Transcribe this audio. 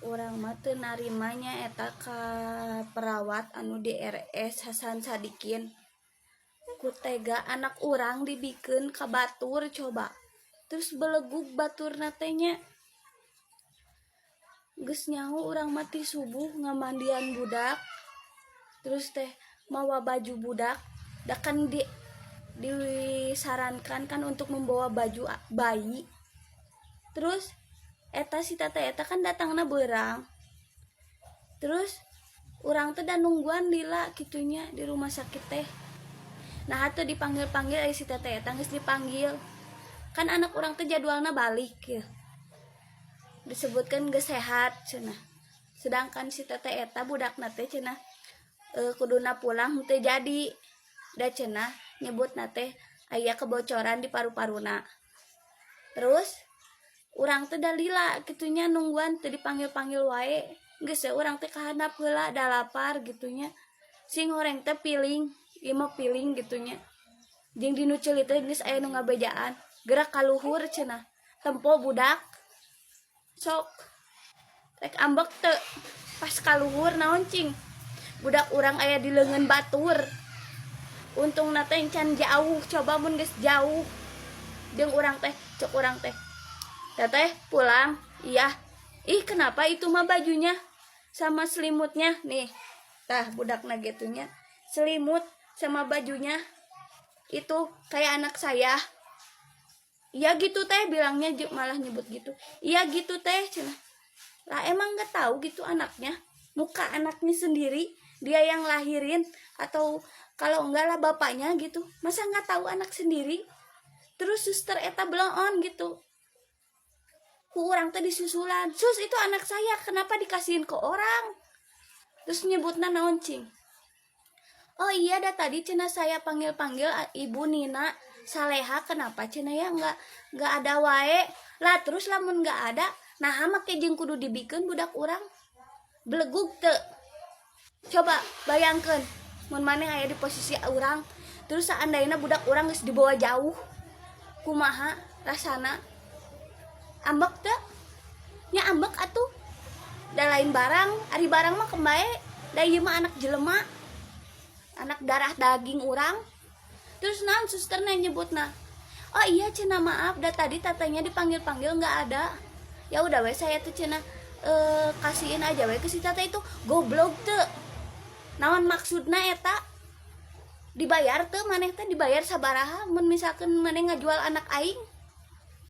urang mah teu narimanya eta ka perawat anu di RS Hasan Sadikin. Ku tega anak urang dibikeun ka batur coba. Terus belegug baturna teh nya. Geus nyaho urang mati subuh ngamandian budak. Terus teh mawa baju budak. Da kan disarankan kan untuk membawa baju bayi. Terus eta si tete eta kan datangna beurang. Terus urang teh da nungguan lila kitunya di rumah sakit teh. Nah atuh dipanggil-panggil si tete eta geus dipanggil. Kan anak urang teh jadwalna balik ya. Disebutkan geus sehat cenah. Sedangkan si tete eta budakna teh cenah kuduna pulang teu jadi. Da cenah nyebutna teh aya kebocoran di paru-paruna. Terus urang teh da lila kitunya nungguan teu dipanggil-panggil wae. Geus urang teh kahandap heula da lapar gitunya. Sing horeng teh piling, ieu mah piling gitunya. Jeung dinu ceuli teh geus aya nu ngabejaan. Gerak ka luhur cenah. Tempo budak. Sok rek ambek teu pas ka luhur naon cing. Budak urang aya di leungeun batur. Untungna teh can jauh, coba mun geus jauh. Jeung urang teh, cek urang teh. Teteh pulang, iya. Ih kenapa itu mah bajunya sama selimutnya nih. Tah budakna gitunya. Selimut sama bajunya itu kayak anak saya. Iya gitu teh bilangnya malah nyebut gitu. Iya gitu teh cenah. Lah emang gak tahu gitu anaknya. Muka anaknya sendiri dia yang lahirin atau kalau enggak lah bapaknya gitu. Masa gak tahu anak sendiri? Terus suster eta belon gitu. Ku urang teh disusulan. Sus itu anak saya, kenapa dikasihin ke orang? Terus nyebutna naon cing. Oh iya dah tadi cenah saya panggil-panggil Ibu Nina Saleha, kenapa cenah ya enggak ada wae. Lah terus lamun enggak ada, nah make jeung kudu dibikeun budak urang. Belegug teu. Coba bayangkeun mun maneh aya di posisi urang, terus seandainya budak urang geus dibawa jauh. Kumaha rasana? Ambek teu? Nya ambek atuh. Da lain barang, ari barang mah kembae, da ieu mah anak jelema. Anak darah daging urang. Terus naon susterna nyebutna? Oh iya cenah maaf, da tadi tatanya dipanggil-panggil nggak ada. Ya udah we saya tuh cenah kasihin aja we ke si tata itu. Goblok teu. Naon maksudna eta? Dibayar teu maneh teh dibayar sabaraha mun misalkan maneh ngajual anak aing?